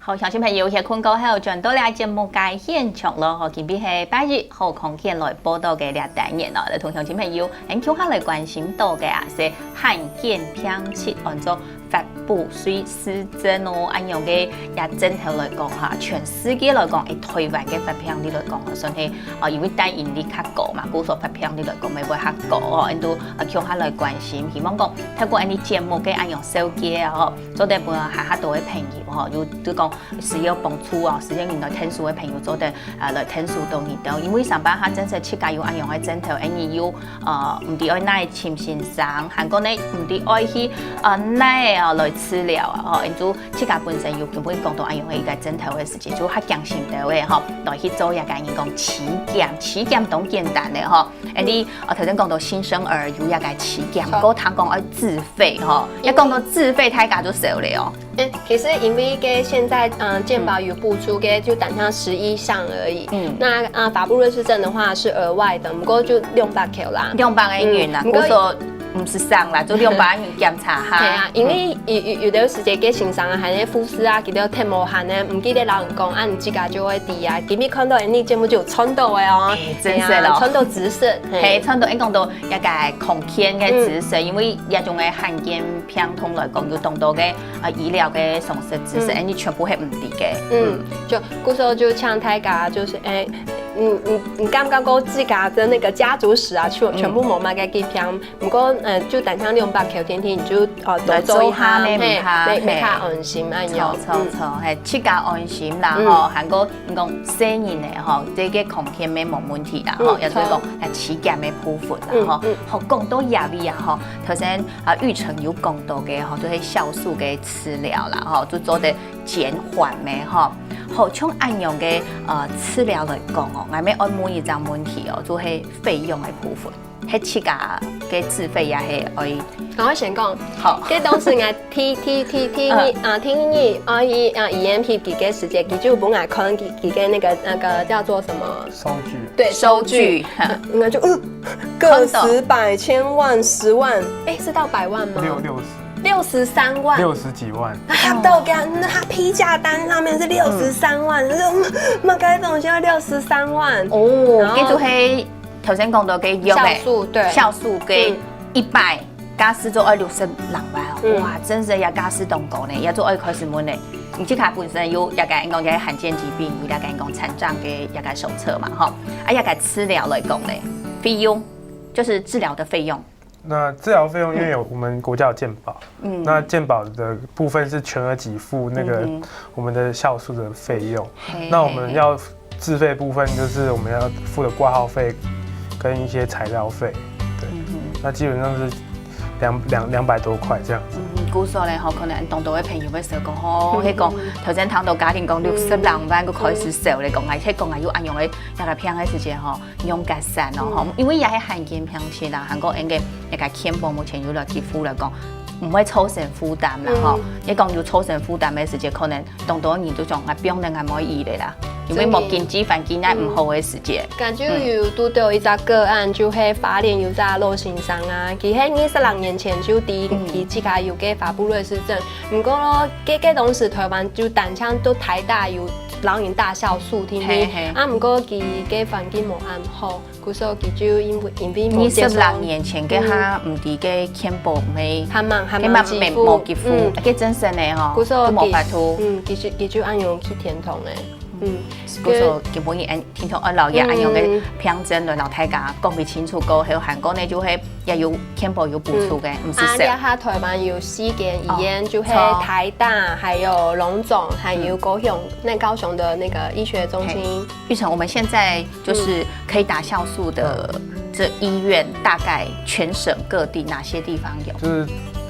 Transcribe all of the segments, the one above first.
好，相信朋友喺困過後，轉到嚟節目嘅現場咯，今邊係8月好空間來報道嘅兩單元咯，嚟同鄉親朋友，喺橋下嚟關心到嘅啊，是罕見병七按照發布水施政哦，按樣嘅也整體來講嚇，全世界來講，喺台灣嘅發病率來講，算係因為帶引力較高嘛，故所發病率來講咪會較高哦，因都橋下來關心，希望講透過呢節目嘅按樣收機啊，做得本下多嘅朋友吼，就講需要幫助啊，使用原來聽書嘅朋友做得來聽書到呢度，因為上班下真係設計要按樣嘅整頭，因要唔啲愛耐潛先生，韓國呢唔啲愛去耐來治療啊，因做設計本身要根本講到按樣嘅一個整頭嘅事情，就較強性到嘅吼，來去做一個人講體檢都簡單嘅吼，你頭先講到新生兒有一個體檢，嗰堂講要自費吼，一講到自費，大家就少了哦。其實因為嘅現在健保有補助嘅就單向11項而已。那法布瑞氏症的話是額外的，不過就200K啦，200元啦。我說唔是上啦，就200元檢查下。係啊，因為有啲時間嘅先生啊，係啲護士啊，佢哋聽無閒咧，唔記得老人講，你自家就會低啊。今日看到你節目就有傳到嘅哦，真係咯，傳到紫色，係傳到應講到一個空間嘅紫色，因為一種嘅罕見病痛來講，有當到嘅醫療嘅常識知識，你全部係唔啲嘅。就故說就像大家就是你感覺講自家的那個家族史啊，全部冇買嘅機票，不過就單向200K天天就多做一下，咩較安心啊樣。錯，係切較安心啦吼，韓國講生人咧吼，這個空間咩冇問題啦吼，又所以講係體檢嘅部分啦吼，好講到入邊啊吼，頭先玉成有講到嘅吼，就係酵素嘅治療啦吼，就做得減緩咩吼。好，從按樣嘅治療來講哦，我咪按每一種問題哦，就係費用嘅部分，係自家嘅自費也係可以。我先講，好，這當時我聽你EMP 幾個時間，佢就本來可能幾個那個叫做什麼收據，對，收據，那就個十百千萬10萬，是到100萬嗎？63萬，60幾萬，嚇到嘅，他批價單上面是63萬，他說乜該東西要63萬哦，跟住係頭先講到嘅酵素，對，酵素嘅100加4做262萬哦，哇，真係有加4動高呢，要做2開始門呢，而且佢本身有一個講嘅罕見疾病，有一個講殘障嘅一個手冊嘛，哈，一個治療來講呢，費用就是治療的費用。那治療費用因為有我們國家有健保，那健保的部分是全額給付那個我們的酵素的費用，那我們要自費部分就是我們要付的掛號費跟一些材料費，對，那基本上是200多塊這樣子。故所咧，可能當到嘅朋友嘅時候講，哦，佢講頭先談到家庭講62萬個開始時候嚟講，而且講係要按用嘅一個平嘅時間嗬，用改善咯嗬，因為也係罕見病期啦，韓國人嘅一個健保目前有了給付嚟講，唔會造成負擔啦嗬，一講要造成負擔嘅時間，可能當到年都講係病人係唔可以嚟啦。因為冇經濟環境係唔好嘅時節，感覺有拄到一個個案，就係花蓮有個老先生啊，佢喺26年前就佢自家有嘅法布瑞氏症，不過咯，嗰當時台灣就單槍都台大有老人大酵素添嘅，啊，不過佢嘅環境冇安好，故所佢就因為冇接受。26年前嘅下唔啲嘅健保未，係冇給付，嘅真實嘅嗬，故所都冇法度，佢就按用去天堂嘅。嗰個基本按天堂老爺按用嘅病症來老大家講唔清楚個，喺韓國呢就係也有健保有補助嘅，唔是少。下台灣有4間醫院，就係台大，還有榮總，還有高雄的那個醫學中心。玉成，我們現在就是可以打酵素的這醫院，大概全省各地哪些地方有？就是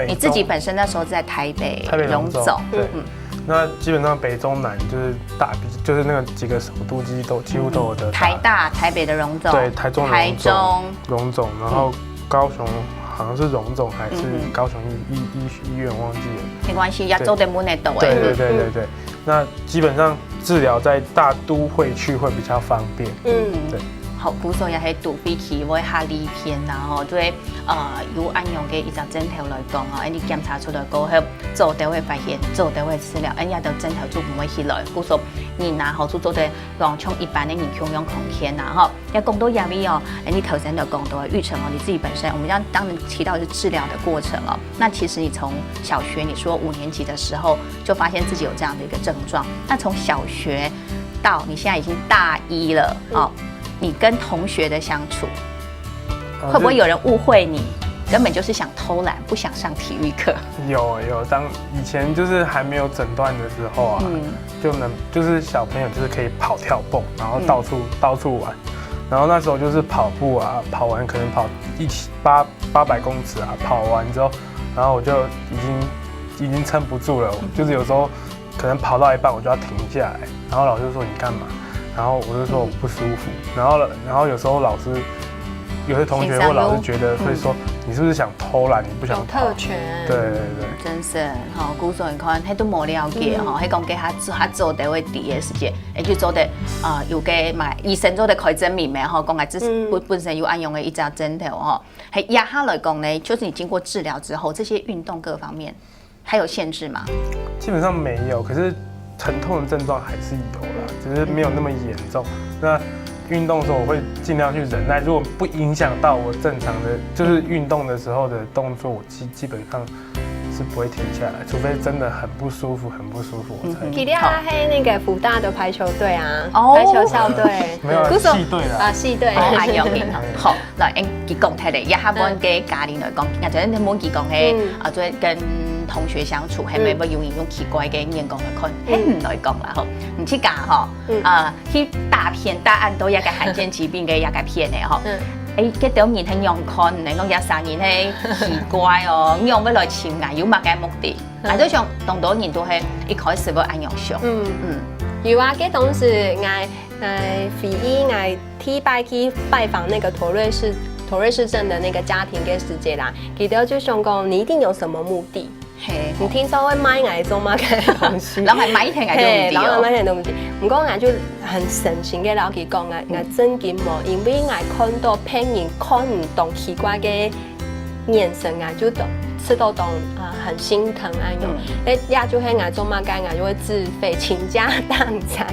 你自己本身那時候在台北榮總，對。那基本上北中南就是那個幾個首都機都幾乎都有的。台大、台北的榮總，對，台中榮總，然後高雄好像是榮總還是高雄醫院忘記了。沒關係，亞洲的門內都對。那基本上治療在大都會區會比較方便。對。好，古时候也係杜飛去為下呢片啦，吼，對有按用嘅一隻枕頭來講哦，你檢查出來過後，做就會發現，做就會治療，人家就枕頭就唔會起來。古時候你拿好處做的講，從一般的人共用空間啦，吼，要講到壓力哦，你頭先就講到育成哦，你自己本身，我們要當然提到的是治療的過程哦。那其實你從小學，你說5年級的時候就發現自己有這樣的一個症狀，那從小學到你現在已經大一了哦。你跟同學的相處，會不會有人誤會你根本就是想偷懶，不想上體育課？有，當以前就是還沒有診斷的時候啊，就是小朋友就是可以跑跳蹦，然後到處玩，然後那時候就是跑步啊，跑完可能跑800公尺啊，跑完之後，然後我就已經撐不住了，就是有時候可能跑到一半我就要停下來，然後老師就說你幹嘛？然後我就說我不舒服，然後有時候有些同學或老師覺得會說你是不是想偷懶，你不想跑？有特權。對，真是吼，古時候你看，迄都冇了解吼，迄講給他做的會第一時間，就做的有嘅嘛，醫生做的可以證明咩吼，講係這本身有按用的一隻枕頭吼，係壓下來講呢，就是你經過治療之後，這些運動各方面還有限制嗎？基本上沒有，可是疼痛的症狀還是有啦，只是沒有那麼嚴重。那運動的時候我會盡量去忍耐，如果不影響到我正常的，就是運動的時候的動作，我基本上是不會停下來，除非真的很不舒服我才。記得係那個輔大的排球隊啊，排球校隊，沒有系隊啦，系隊，按用嘅好，嗱，佢講睇嚟，一下半嘅家庭來講，或者你冇佢講係做跟同學相處係咪會容易用奇怪嘅眼光來看？唔來講啦，嗬，唔知講嗬，去大片大案都一個罕見疾病嘅一個片嘅嗬，嗰啲人係用看，你講有3年係奇怪哦，用要來潛牙有乜嘅目的？都像當多人都係一開始會按用上，有啊，嗰當時肥姨T拜去拜訪那個妥瑞氏症的那個家庭嘅時節啦，記得就想講你一定有什麼目的。你聽說會買藝做乜嘅東西？然後係買聽藝都唔知都唔知。唔過藝就很神奇嘅老佢講藝真嘅冇，因為藝看到別人看唔懂奇怪嘅眼神藝就懂。吃到懂很心疼啊用，也就係藝做乜嘅藝就會自費傾家蕩產，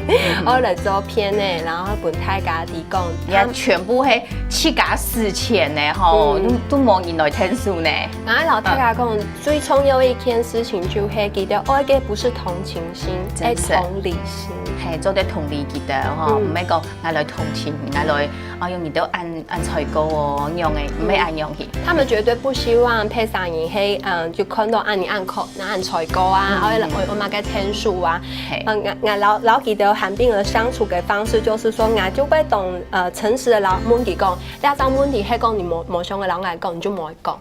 我嚟做片呢，然後本太家地講，也全部係七家四錢呢，吼，都冇人來聽數呢。然後老太家講，最重要一件事情就係記得愛嘅不是同情心，係同理心，係做啲同理記得吼，唔係講嗌來同情，嗌來用你都按菜糕哦，用嘅唔係按用去。他們絕對不希望配上人係就看到按菜糕啊，我買個天數啊，老記得罕病兒相處嘅方式，就是說我就會懂誠實的老問題講，你有問題係講你冇想嘅老愛講，你就冇愛講，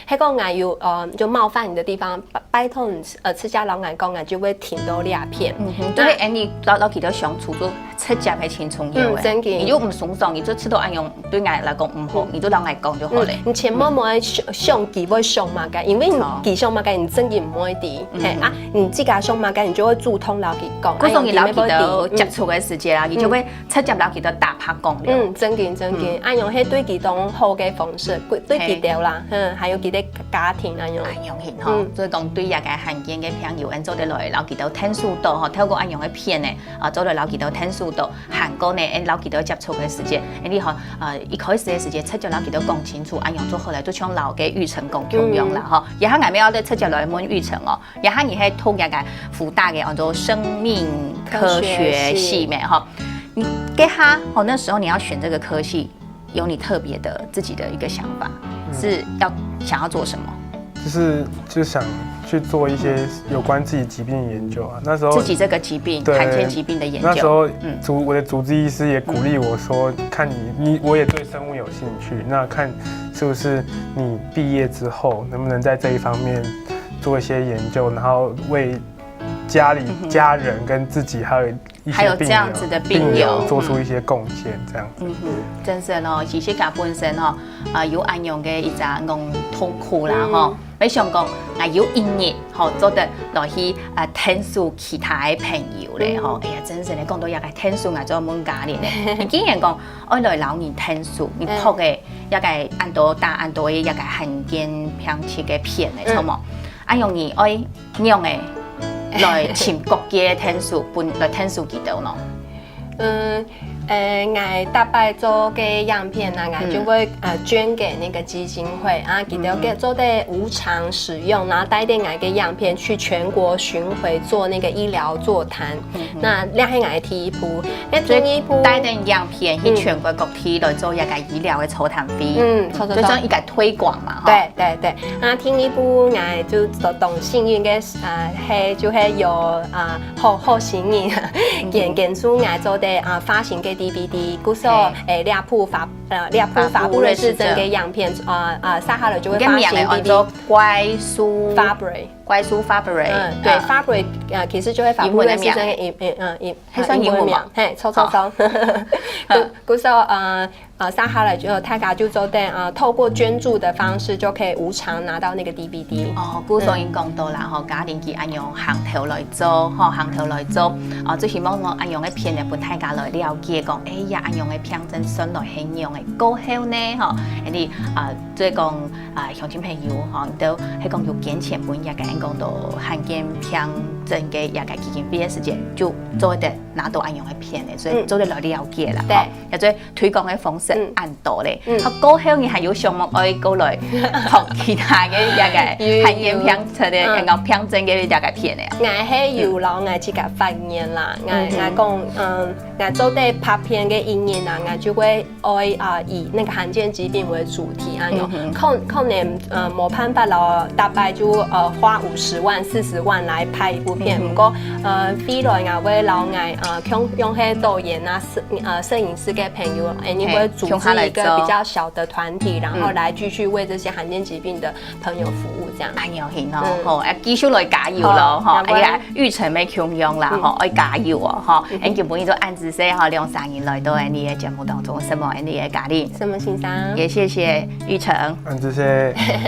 係講我有就冒犯你的地方，拜託你吃下老愛講，我就會停到兩片。所以你老記得相處都直接係輕重要嘅，你就唔爽爽，你就吃到按用對我來講唔好，你就老愛講就好咧。你千萬唔好想幾會想嘛嘅，因為幾想嘛嘅，你真嘅唔會啲，係啊，你自家想嘛嘅，你就會主動老佢講。嗰種你老記得接觸嘅時節啦，你就會直接老記得打拍講了。真嘅，按用係對佢種好嘅方式，對佢哋啦，還有佢哋家庭按用。按用型嗬，所以講對一個罕見嘅朋友，做得來老記得聽數到嗬，透過按用嘅片咧，做得老記得聽數到，韓國咧，老記得接觸嘅時節，你可一開始嘅時節，直接老記得講清楚，按用做後來都將老嘅育成講共用啦嗬，而家我哋直接來問育成哦，而家而係通過個輔大嘅叫做生命科學系咩嗬，你給他那時候你要選這個科系，有你特別的自己的一個想法，是想要做什麼？就想去做一些有關自己疾病的研究啊。那時候自己這個疾病罕見疾病的研究，那時候我的主治醫師也鼓勵我說，看我也對生物有興趣，那看是不是你畢業之後能不能在這一方面做一些研究，然後為家人跟自己還有一还有些这样子的病友做出一些贡献，这样。真是咯，其实甲本身吼有安样嘅一只讲痛苦啦吼。没想讲，有一日吼做得落去听诉其他嘅朋友咧吼，哎呀，真是咧讲到也个听诉做门家人咧，你竟然讲爱来老人听诉，你拍嘅也个按多大按多嘅也个罕见偏切嘅片咧，错冇？安样你爱用嘅来请国家听诉，本来听诉几多咯？我大概做嘅样片啊，我就会捐给那个基金会啊，记得给做的无偿使用，然后带点我嘅样片去全国巡回做那个医疗座谈。那两系我第一步，第一步带点样片去全国各地来做一个医疗的座谈会，就像一个推广嘛。对对对，啊，第一步我就懂幸运嘅系就系有好幸运，建出我做的发行嘅。DVD， 故说列普法布瑞氏症嘅样片，撒哈尔就会发行 DVD。怪叔 Fabry， 怪叔 Fabry， 对 Fabry， 其实就会法布瑞氏症嘅係算英文嘛？係，錯。故說撒哈爾就大家就做的透過捐助的方式就可以無償拿到那個 DVD。哦，古所已講到啦，嗬，家庭佢按用行頭來做，行頭來做，最希望我按用嘅片嚟俾大家來了解，講，哎呀，按用嘅片真順來係用嘅高效呢，嗬，你最講鄉親朋友，嗬，都係講要捐錢本日嘅，講到罕見片真嘅一個基金會嘅時間，就做得拿到按用嘅片嘅，所以做得來了解啦，嗬，或者推廣嘅方式。按到咧，高香你係有項目可以過來學其他嘅一個罕見片出嚟，然後片真嘅一個片咧。我係有老我自己發現啦，我講我做的拍片嘅一年啊，我就會愛以那個罕見疾病為主題啊，可能冇辦法咯，大概就花50萬、40萬來拍一部片，不過未來我會老我用喺導演啊、攝影師嘅朋友，你會組織一個比較小的團體，然後來繼續為這些罕見疾病的朋友服務，這樣。哎呀，係咯，嗬，繼續來加油咯，嗬，哎呀，玉成咪強樣啦，嗬，愛加油啊，嗬，你叫本意做按子說，嗬，2-3年來到你嘅節目當中，什麼你嘅嘉賓，什麼先生，也謝謝玉成，按子說，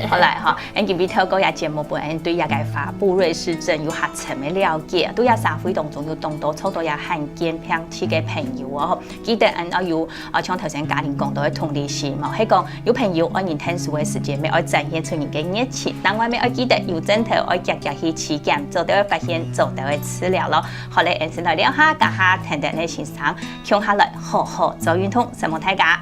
好來哈，你今日透過一節目本人對一個發布瑞氏症有下層嘅了解，對一社會當中有當多抽到一罕見病期嘅朋友啊，記得有像頭先嘉玲講到嘅同理心嘛，係講有朋友愛人聽書嘅時間，咪愛展現出人嘅熱情，但我咪愛記得有枕頭愛夾去體檢，做到發現，做到治療咯。好咧，先來聊下，家下聽到你先生，聽下來好好做運動，什麼大家？